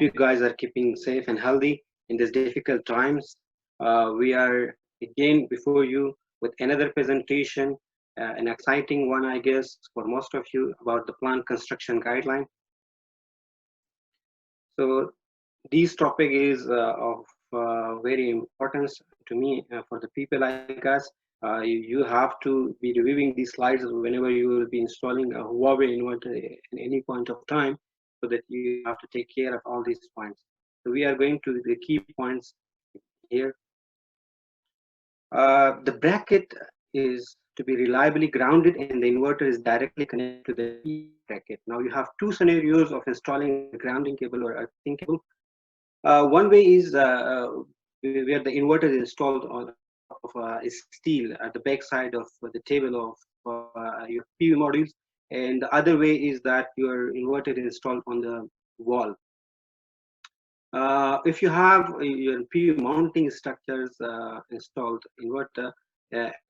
hope you guys are keeping safe and healthy in these difficult times. We are again before you with another presentation, an exciting one, I guess, for most of you about the plant construction guideline. So this topic is of very importance to me for the people like us. You have to be reviewing these slides whenever you will be installing a Huawei inverter at any point of time, so that you have to take care of all these points. So we are going to the key points here. The bracket is to be reliably grounded and the inverter is directly connected to the P bracket. Now you have two scenarios of installing a grounding cable or earthing cable. One way is where the inverter is installed on of steel at the back side of the table of your PV modules, and the other way is that your inverter is installed on the wall. If you have your PV mounting structures installed inverter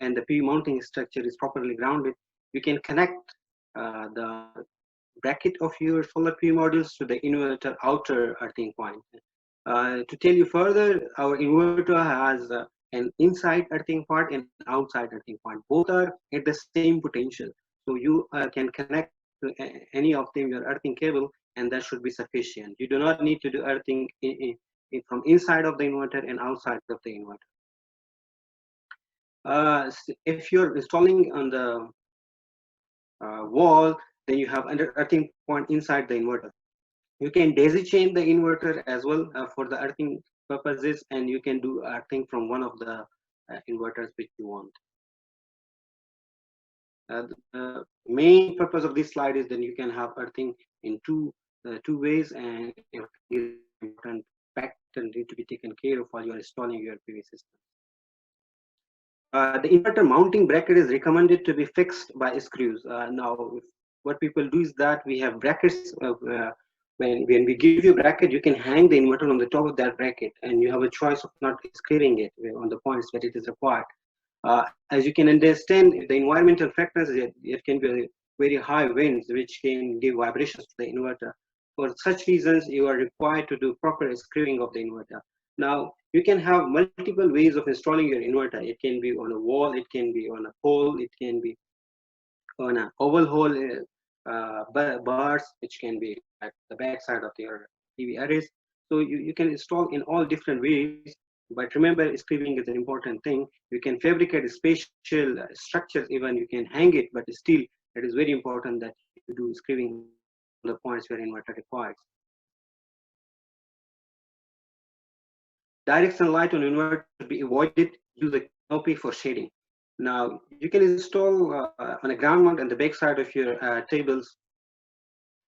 and the PV mounting structure is properly grounded, you can connect the bracket of your solar PV modules to the inverter outer earthing point. To tell you further, our inverter has an inside earthing part and outside earthing point. Both are at the same potential. So you can connect to any of them your earthing cable, and that should be sufficient. You do not need to do earthing from inside of the inverter and outside of the inverter. If you're installing on the wall, then you have under earthing point inside the inverter. You can daisy chain the inverter as well for the earthing purposes, and you can do earthing from one of the inverters which you want. The main purpose of this slide is that you can have earthing in two ways, and important factor need to be taken care of while you are installing your PV system. The inverter mounting bracket is recommended to be fixed by screws. Now, what people do is that we have brackets. When we give you a bracket, you can hang the inverter on the top of that bracket, and you have a choice of not screwing it on the points where it is required. As you can understand, the environmental factors, it can be very high winds, which can give vibrations to the inverter. For such reasons, you are required to do proper screwing of the inverter. Now, you can have multiple ways of installing your inverter. It can be on a wall, it can be on a pole, it can be on an oval hole bars, which can be at the back side of your PV arrays. So you can install in all different ways, but remember, screwing is an important thing. You can fabricate special structures, even you can hang it, but still it is very important that you do screwing on the points where inverter requires. Direct sunlight on inverter should be avoided. Use a canopy for shading. Now, you can install on a ground mount on the back side of your tables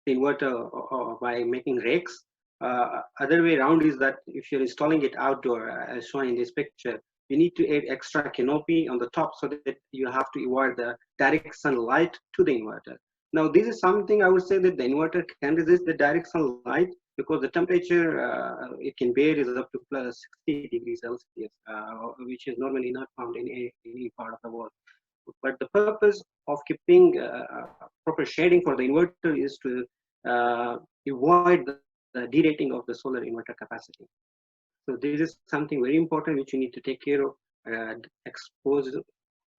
the inverter by making rakes. Other way around is that if you're installing it outdoor, as shown in this picture, you need to add extra canopy on the top so that you have to avoid the direct sunlight to the inverter. Now, this is something I would say that the inverter can resist the direct sunlight, because the temperature it can bear is up to plus 60 degrees Celsius, which is normally not found in any part of the world. But the purpose of keeping proper shading for the inverter is to avoid the derating of the solar inverter capacity. So this is something very important which you need to take care of. Exposure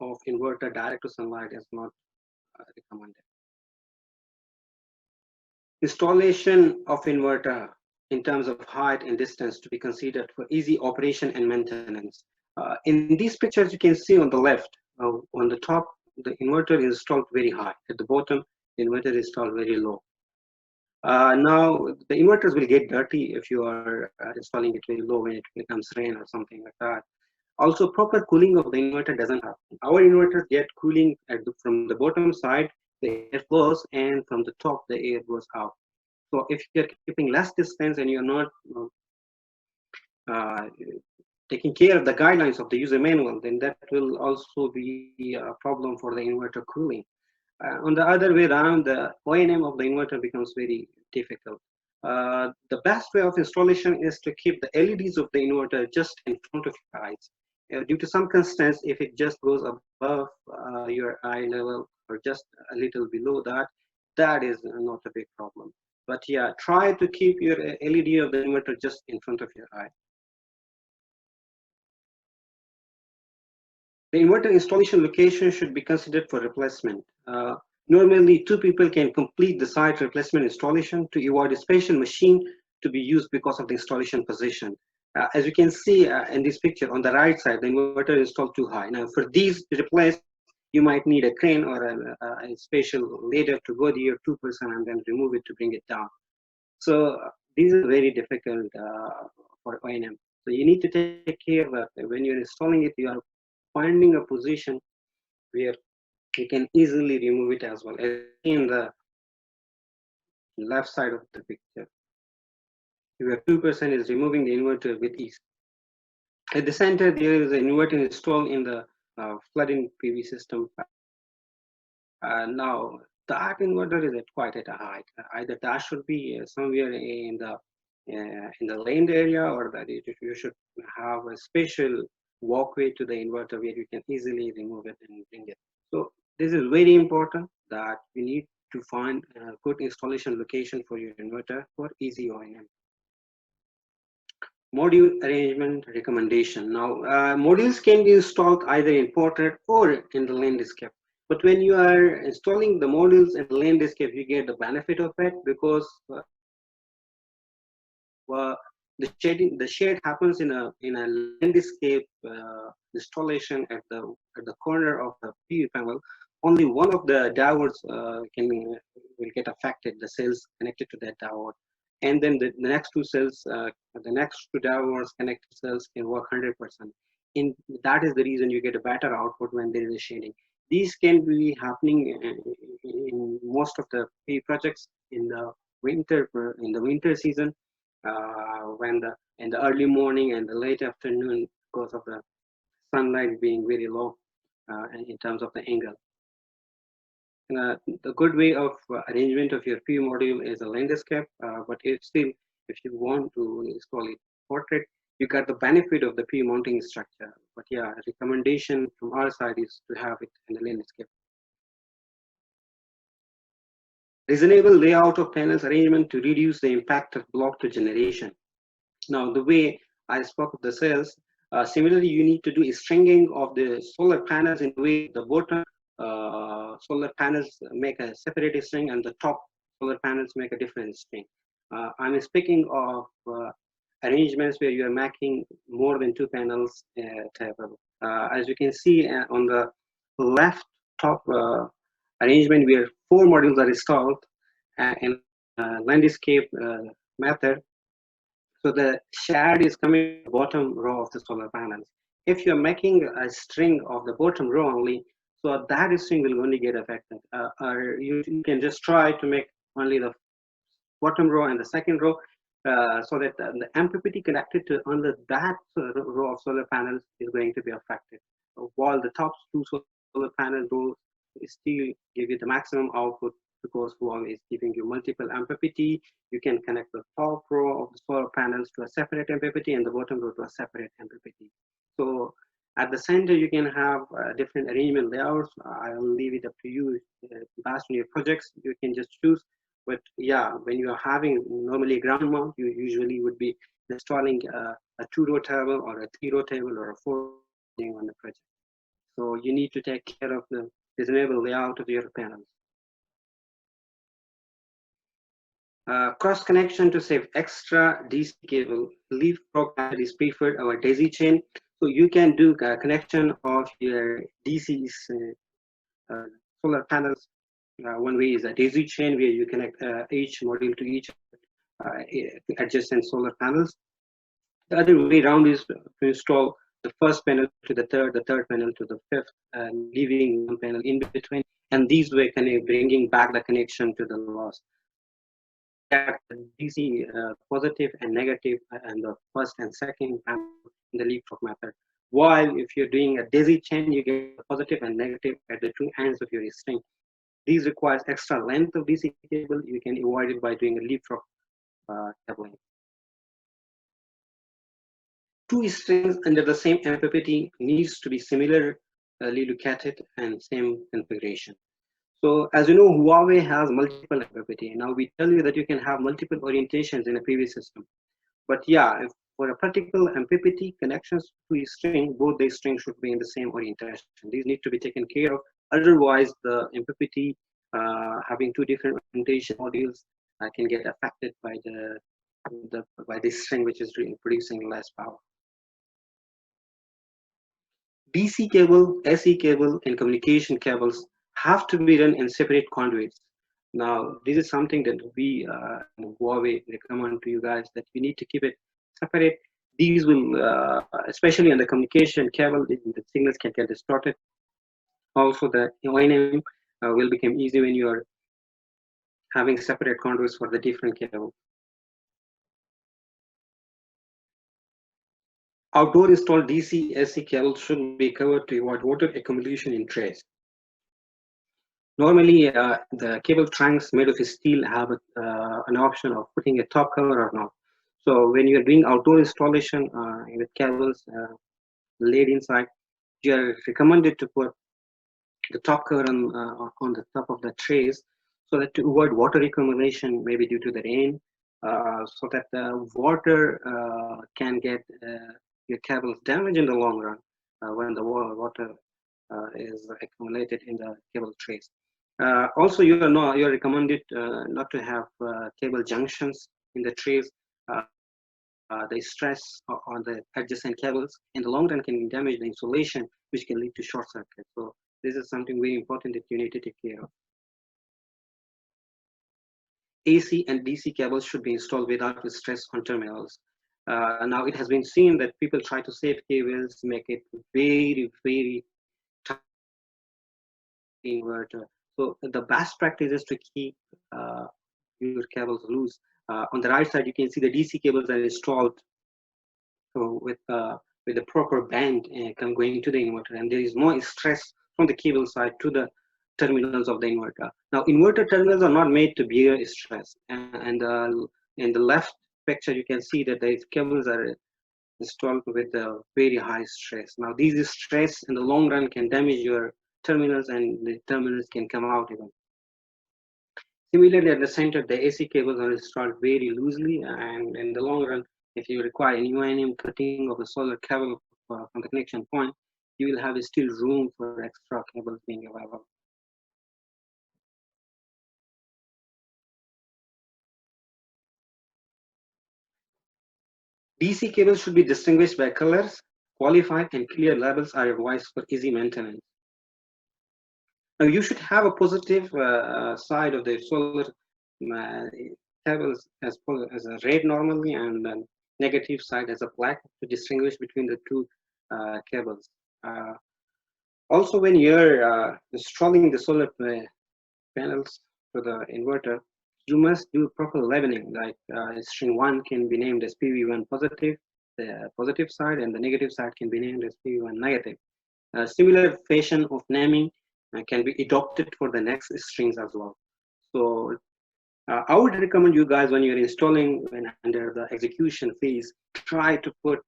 of inverter direct to sunlight is not recommended. Installation of inverter in terms of height and distance to be considered for easy operation and maintenance. In these pictures, you can see on the left, on the top, the inverter is installed very high. At the bottom, the inverter is installed very low. Now, the inverters will get dirty if you are installing it very low when it becomes rain or something like that. Also, proper cooling of the inverter doesn't happen. Our inverters get cooling from the bottom side, the air flows, and from the top, the air goes out. So if you're keeping less distance and you're not taking care of the guidelines of the user manual, then that will also be a problem for the inverter cooling. On the other way around, the O&M of the inverter becomes very difficult. The best way of installation is to keep the LEDs of the inverter just in front of your eyes. Due to some constraints, if it just goes above your eye level or just a little below that, that is not a big problem. But yeah, try to keep your LED of the inverter just in front of your eye. The inverter installation location should be considered for replacement. Normally, two people can complete the site replacement installation to avoid a special machine to be used because of the installation position. As you can see in this picture, on the right side, the inverter is installed too high. Now, for these to replace, you might need a crane or a special ladder to go to your 2% and then remove it to bring it down. So these are very difficult for O&M. So you need to take care that when you're installing it, you are finding a position where you can easily remove it as well. As in the left side of the picture, where 2% is removing the inverter with ease. At the center, there is an inverter installed in the flooding PV system. Now, that inverter is quite at a height. Either that should be somewhere in the land area, or that you should have a special walkway to the inverter where you can easily remove it and bring it. So this is very important that you need to find a good installation location for your inverter for easy O&M. Module arrangement recommendation. Now, modules can be installed either in portrait or in the landscape. But when you are installing the modules in the landscape, you get the benefit of it because the shade happens in a landscape installation at the corner of the PV panel. Only one of the diodes will get affected. The cells connected to that diode, and then the next two cells, the next two diodes connected cells can work 100%. That is the reason you get a better output when there is a shading. These can be happening in most of the PV projects in the winter season. When in the early morning and the late afternoon, because of the sunlight being very low in terms of the angle. The good way of arrangement of your PV module is a landscape, but if you want to install it portrait, you got the benefit of the PV mounting structure. But yeah, recommendation from our side is to have it in the landscape. Reasonable layout of panels arrangement to reduce the impact of block to generation. Now, the way I spoke of the cells, similarly, you need to do a stringing of the solar panels in the way the bottom solar panels make a separate string and the top solar panels make a different string. I'm speaking of arrangements where you are making more than two panels table. As you can see on the left top arrangement where 4 modules are installed in landscape method. So the shade is coming from the bottom row of the solar panels. If you're making a string of the bottom row only, so that string will only get affected. Or you can just try to make only the bottom row and the second row, so that the MPPT connected to under that row of solar panels is going to be affected. While the top 2 solar panels will still give you the maximum output, because one is giving you multiple MPPT. You can connect the top row of the solar panels to a separate MPPT and the bottom row to a separate MPPT. So at the center, you can have different arrangement layouts. I'll leave it up to you. Based on your projects, you can just choose. But yeah, when you are having normally a ground mount, you usually would be installing a 2-row table or a 3-row table or a 4-row on the project. So you need to take care of the reasonable layout of your panels. Cross connection to save extra DC cable. Leaf program is preferred over daisy chain. So you can do a connection of your DC's solar panels. One way is a daisy chain where you connect each module to each adjacent solar panels. The other way around is to install the first panel to the third panel to the fifth, leaving one panel in between. And these way bringing back the connection to the loss. DC positive and negative and the first and second panel in the leapfrog method. While if you're doing a daisy chain, you get the positive and negative at the 2 ends of your string. These requires extra length of DC cable. You can avoid it by doing a leapfrog cabling. 2 strings under the same MPPT needs to be similarly located and same configuration. So as you know, Huawei has multiple MPPT. Now we tell you that you can have multiple orientations in a PV system. But yeah, if for a particular MPPT connections to a string, both the strings should be in the same orientation. These need to be taken care of. Otherwise, the MPPT having two different orientation modules can get affected by by this string, which is producing less power. DC cable, SE cable, and communication cables have to be run in separate conduits. Now, this is something that we in Huawei recommend to you guys that you need to keep it separate. These will, especially on the communication cable, the signals can get distorted. Also, the O&M will become easy when you are having separate conduits for the different cables. Outdoor installed DC SE cables should be covered to avoid water accumulation in trays. Normally, the cable trunks made of steel have an option of putting a top cover or not. So when you're doing outdoor installation with cables laid inside, you are recommended to put the top cover on the top of the trays so that to avoid water accumulation, maybe due to the rain, so that the water can get your cables damaged in the long run when the water is accumulated in the cable trays. Also, you're recommended not to have cable junctions in the trays. The stress on the adjacent cables in the long run can damage the insulation, which can lead to short circuit. So this is something very important that you need to take care of. AC and DC cables should be installed without stress on terminals. Now it has been seen that people try to save cables, make it very inverter. So the best practice is to keep your cables loose. On the right side, you can see the DC cables are installed with the proper band going to the inverter, and there is more stress from the cable side to the terminals of the inverter. Now, inverter terminals are not made to bear stress, and in the left picture, you can see that the cables are installed with a very high stress. Now, these stress in the long run can damage your terminals, and the terminals can come out even. Similarly, at the center, the AC cables are installed very loosely, and in the long run, if you require any UNM cutting of a solar cable from the connection point, you will have still room for extra cables being available. DC cables should be distinguished by colors, qualified and clear labels are advised for easy maintenance. Now, you should have a positive side of the solar cables as a red normally, and then negative side as a black to distinguish between the two cables. Also, when you're installing the solar panels to the inverter, you must do proper labeling. Like string 1 can be named as PV1 positive, the positive side, and the negative side can be named as PV1 negative. Similar fashion of naming can be adopted for the next strings as well. So I would recommend you guys, when you're installing under the execution phase, try to put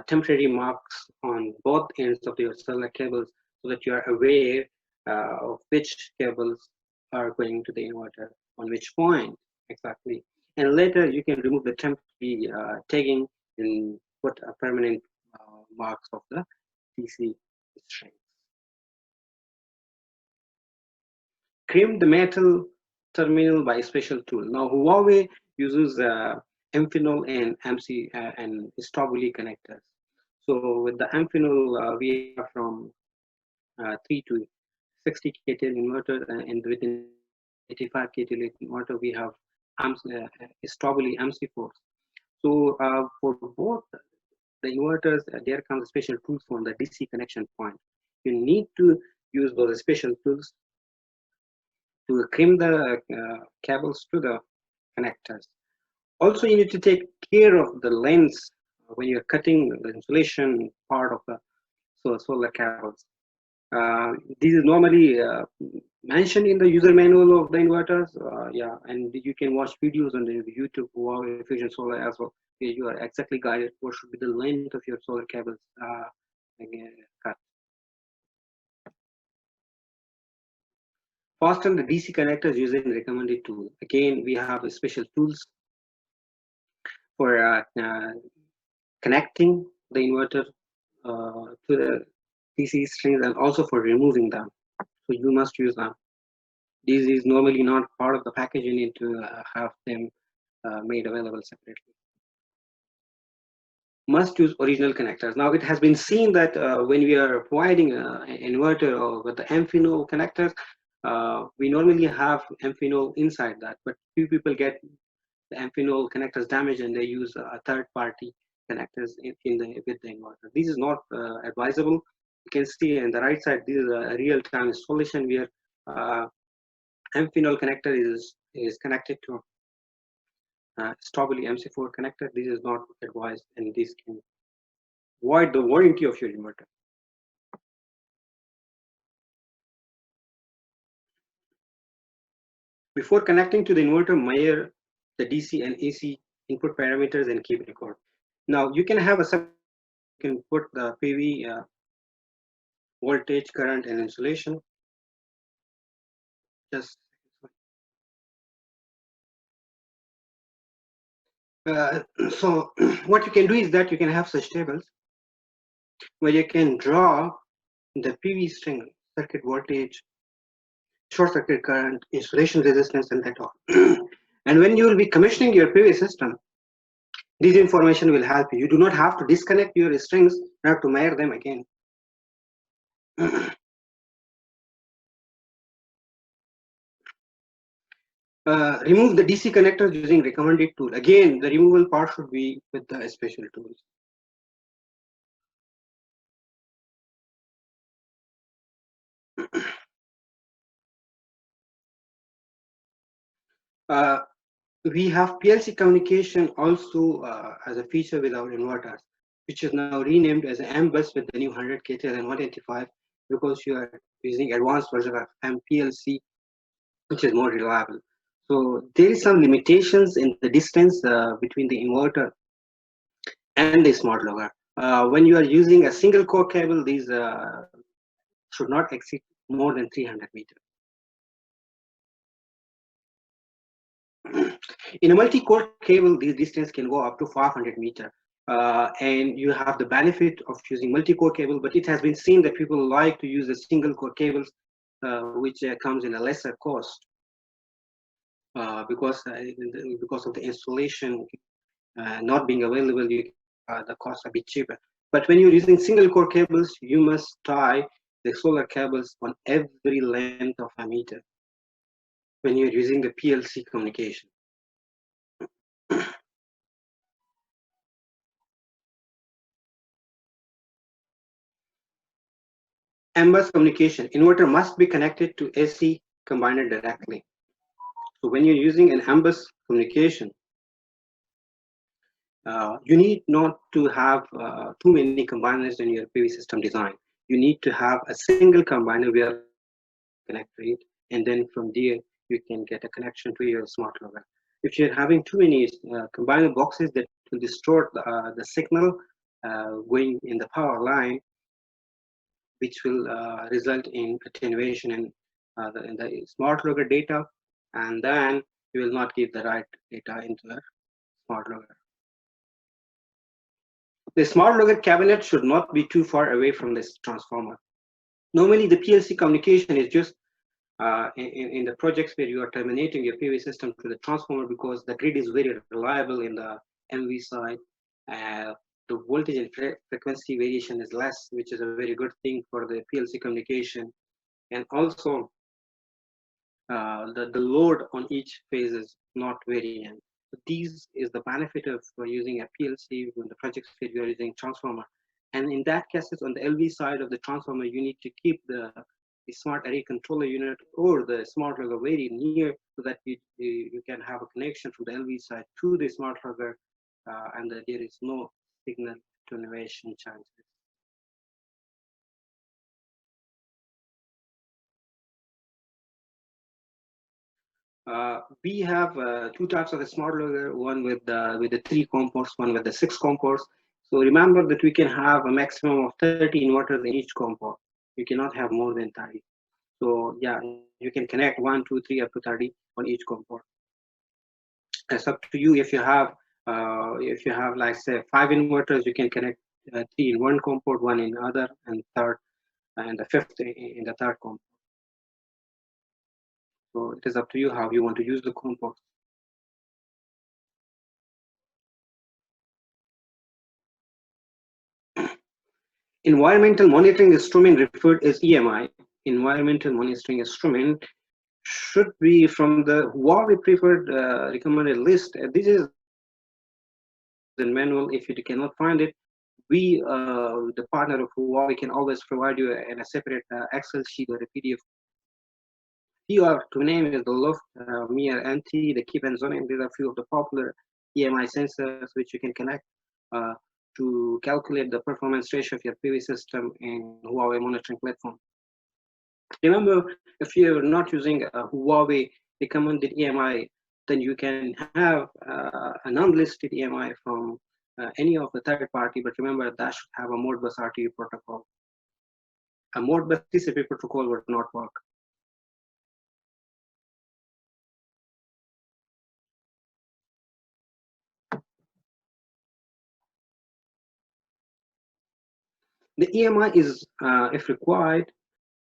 temporary marks on both ends of your solar cables so that you are aware of which cables are going to the inverter on which point exactly. And later you can remove the temporary tagging and put a permanent marks of the DC strings. Crimp the metal terminal by a special tool. Now Huawei uses Amphenol and MC and Stabili connectors. So with the Amphenol, we have from 3 to 60 kTL inverter, and within 85 kTL inverter, we have Stabili MC4. So for both the inverters, there comes a special tools from the DC connection point. You need to use those special tools to crimp the cables to the connectors. Also, you need to take care of the lengths when you're cutting the insulation part of the solar cables. This is normally mentioned in the user manual of the inverters. Yeah, and you can watch videos on the YouTube Huawei Fusion Solar as well. You are exactly guided what should be the length of your solar cables cut. Fasten the DC connectors using recommended tool. Again, we have special tools for connecting the inverter to the DC strings and also for removing them. So you must use them. This is normally not part of the package. You need to have them made available separately. Must use original connectors. Now it has been seen that when we are providing an inverter or with the Amphenol connectors, we normally have Amphenol inside that, but few people get the Amphenol connectors damaged and they use third-party connectors with the inverter. This is not advisable. You can see on the right side, this is a real-time installation where Amphenol connector is connected to Jubaili MC4 connector. This is not advised, and this can void the warranty of your inverter. Before connecting to the inverter, measure the DC and AC input parameters and keep record. Now you can have you can put the PV voltage, current, and insulation. Just so what you can do is that you can have such tables where you can draw the PV string, circuit voltage, short circuit current, insulation resistance, and that all. And when you will be commissioning your PV system, this information will help you. You do not have to disconnect your strings. You have to measure them again. Remove the DC connectors using recommended tool. Again, the removal part should be with the special tools. We have PLC communication also as a feature with our inverters, which is now renamed as M bus with the new 100 kHz and 185 because you are using advanced version of MPLC, which is more reliable. So there is some limitations in the distance between the inverter and the smart logger. When you are using a single core cable, these should not exceed more than 300 meters. In a multi-core cable, this distance can go up to 500 meters. And you have the benefit of using multi-core cable, but it has been seen that people like to use the single core cables, which comes in a lesser cost because of the installation not being available. The costs are a bit cheaper. But when you're using single core cables, you must tie the solar cables on every length of a meter when you're using the PLC communication. M-bus communication. Inverter must be connected to AC combiner directly. So when you're using an M-bus communication, you need not to have too many combiners in your PV system design. You need to have a single combiner where connect to it, and then from there you can get a connection to your smart logger. If you're having too many combiner boxes, that will distort the signal going in the power line, which will result in attenuation in the smart logger data, and then you will not give the right data into the smart logger. The smart logger cabinet should not be too far away from this transformer. Normally, the PLC communication is just in the projects where you are terminating your PV system to the transformer because the grid is very reliable in the MV side. The voltage and frequency variation is less, which is a very good thing for the PLC communication. And also, the load on each phase is not varying. So these is the benefit of using a PLC when the projects where you are using transformer. And in that case, on the LV side of the transformer, you need to keep the smart array controller unit or the smart logger very near so that you can have a connection from the LV side to the smart logger and that there is no signal attenuation chances. We have two types of the smart logger, one with the 3 components, one with the 6 components. So remember that we can have a maximum of 30 inverters in each component. You cannot have more than 30. So yeah, you can connect 1, 2, 3 up to 30 on each component. It's up to you. If you have like say 5 inverters, you can connect 3 in one component, 1 in other, and third and the fifth in the third component. So it is up to you how you want to use the component. Environmental monitoring instrument, referred as EMI, environmental monitoring instrument, should be from the Huawei preferred recommended list. This is the manual. If you cannot find it, we, the partner of Huawei, can always provide you in a separate Excel sheet or a PDF. Few are to name is the Luft, Mir, NT, the Keep and Zoning. These are few of the popular EMI sensors which you can connect uh, to calculate the performance ratio of your PV system in Huawei monitoring platform. Remember, if you're not using a Huawei recommended EMI, then you can have an unlisted EMI from any of the third party. But remember, that should have a Modbus RTU protocol. A Modbus TCP protocol would not work. The EMI is, if required,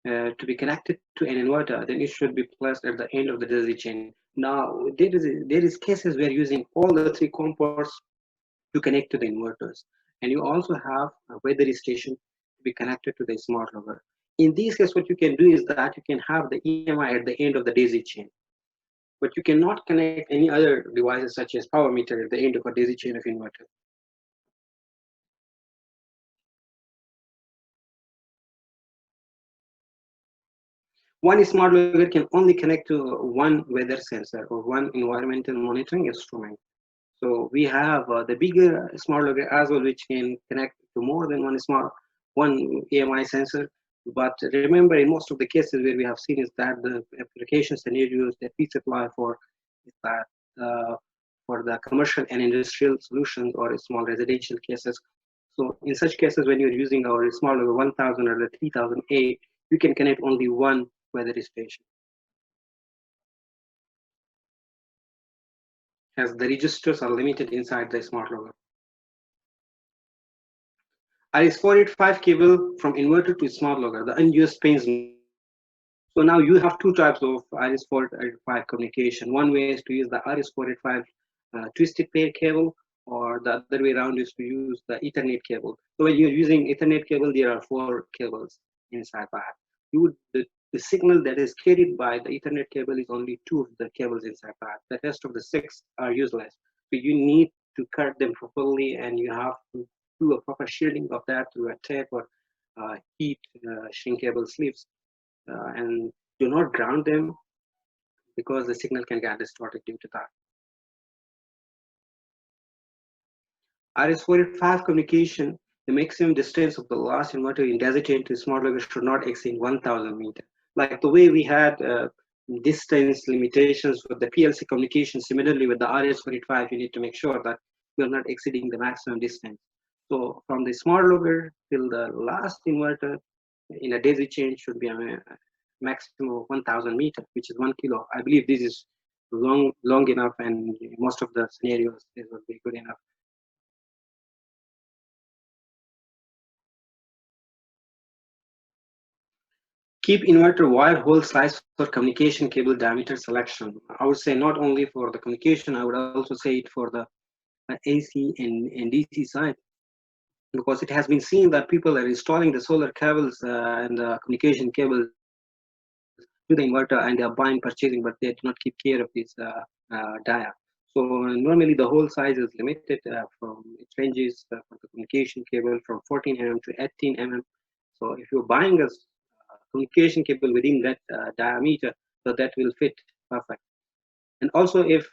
to be connected to an inverter, then it should be placed at the end of the daisy chain. Now, there is cases where using all the 3 components to connect to the inverters. And you also have a weather station to be connected to the smart logger. In these cases, what you can do is that you can have the EMI at the end of the daisy chain. But you cannot connect any other devices such as power meter at the end of a daisy chain of inverter. One smart logger can only connect to one weather sensor or one environmental monitoring instrument. So we have the bigger smart logger as well, which can connect to more than one AMI sensor. But remember, in most of the cases where we have seen is that the application scenarios that we supply for is that for the commercial and industrial solutions or small residential cases. So in such cases, when you're using our smart logger 1000 or the 3000A, you can connect only one weather station, as the registers are limited inside the smart logger. RS485 cable from inverter to smart logger, the unused pins. So now you have 2 types of RS485 communication. One way is to use the RS485 twisted pair cable, or the other way around is to use the Ethernet cable. So when you're using Ethernet cable, there are 4 cables inside that. The signal that is carried by the Ethernet cable is only 2 of the cables inside that. The rest of the 6 are useless. So you need to cut them properly, and you have to do a proper shielding of that through a tape or heat shrink cable sleeves. And do not ground them because the signal can get distorted due to that. RS485 communication, the maximum distance of the last inverter in daisy chain to smart logger should not exceed 1000 meters. Like the way we had distance limitations with the PLC communication, similarly with the RS485, you need to make sure that you're not exceeding the maximum distance. So from the smart logger till the last inverter in a daisy chain should be a maximum of 1000 meters, which is 1 kilo. I believe this is long enough, and most of the scenarios this would be good enough. Keep inverter wire hole size for communication cable diameter selection. I would say not only for the communication, I would also say it for the AC and DC side, because it has been seen that people are installing the solar cables and the communication cables to the inverter, and they are purchasing, but they do not keep care of this dia. So normally the hole size is limited from, it ranges for the communication cable from 14 mm to 18 mm. So if you're buying a communication cable within that diameter, so that will fit perfect. And also if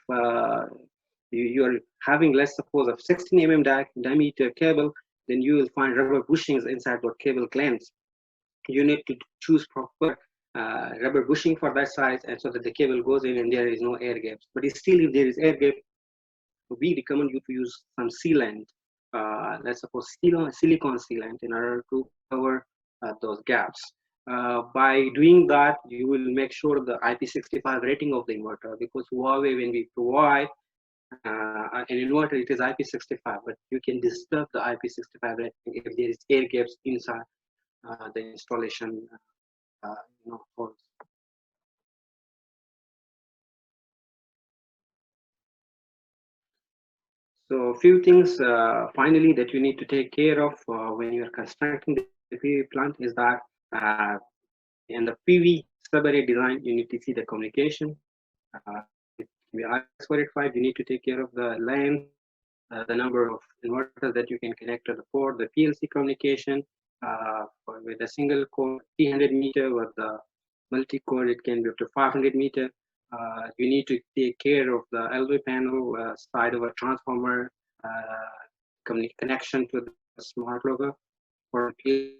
you're having, let's suppose, of 16 mm diameter cable, then you will find rubber bushings inside the cable clamps. You need to choose proper rubber bushing for that size, and so that the cable goes in and there is no air gaps. But still, if there is air gap, we recommend you to use some sealant, let's suppose silicone sealant, in order to cover those gaps. By doing that, you will make sure the IP65 rating of the inverter, because Huawei, when we provide an inverter, it is IP65, but you can disturb the IP65 rating if there is air gaps inside the installation holes. So a few things finally that you need to take care of when you are constructing the PV plant is that in the PV subarray design, you need to see the communication. It can be IS485, you need to take care of the length, the number of inverters that you can connect to the port, the PLC communication with a single core 300 meter, with the multi-core it can be up to 500 meter. You need to take care of the LV panel side of a transformer connection to the smart logo for PV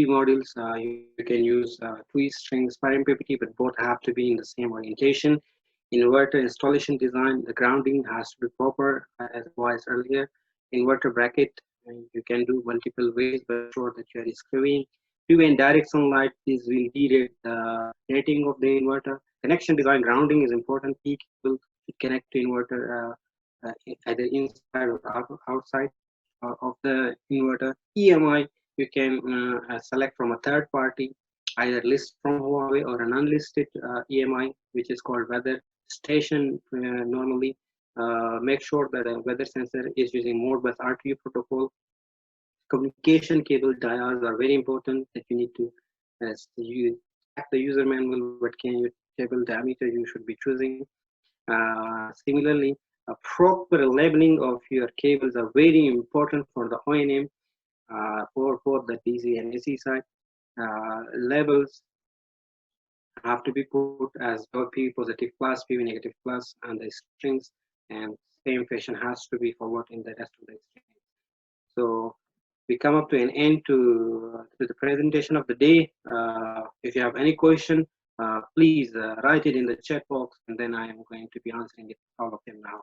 modules. You can use two strings per MPPT, but both have to be in the same orientation. Inverter installation design, the grounding has to be proper, as advised earlier. Inverter bracket, you can do multiple ways, but sure that you are screwing. PV and direct sunlight, this will degrade the rating of the inverter. Connection design, grounding is important. P cable should connect to inverter either inside or outside of the inverter. EMI, you can select from a third party, either list from Huawei or an unlisted EMI, which is called weather station normally. Make sure that a weather sensor is using Modbus RTU protocol. Communication cable diodes are very important that you need to you check the user manual, what can you cable diameter you should be choosing. Similarly, a proper labeling of your cables are very important for the O&M for both the DC and AC side. Labels have to be put as P positive plus, P negative plus, and the strings, and same fashion has to be followed in the rest of the strings. So we come up to an end to the presentation of the day. If you have any question, please write it in the chat box, and then I am going to be answering it, all of them now.